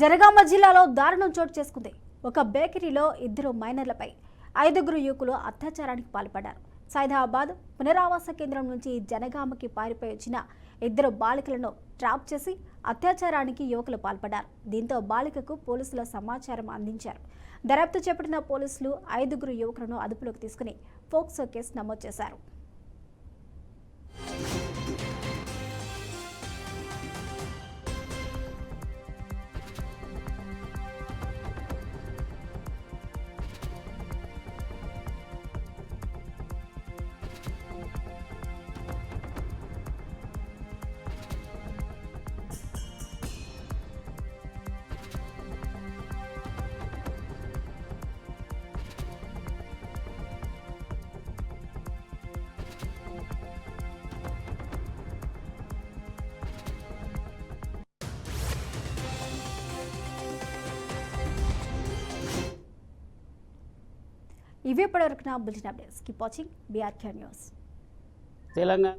జనగామ జిల్లాలో దారుణం చోటు చేసుకుంది. ఒక బేకరీలో ఇద్దరు మైనర్లపై 5గురు యువకులు అత్యాచారానికి పాల్పడ్డారు. సైదాబాద్ పునరావాస కేంద్రం నుంచి జనగామకి పారిపోయి వచ్చిన ఇద్దరు బాలికలను ట్రాప్ చేసి అత్యాచారానికి యువకులు పాల్పడ్డారు. దీంతో బాలికకు పోలీసుల సమాచారం అందించారు. దర్యాప్తు చేపట్టిన పోలీసులు 5గురు యువకులను అదుపులోకి తీసుకుని పోక్సో కేసు నమోదు చేశారు. ఇవి ఇప్పటివరకు నా bulletin updates. Keep watching BRK news. Telangana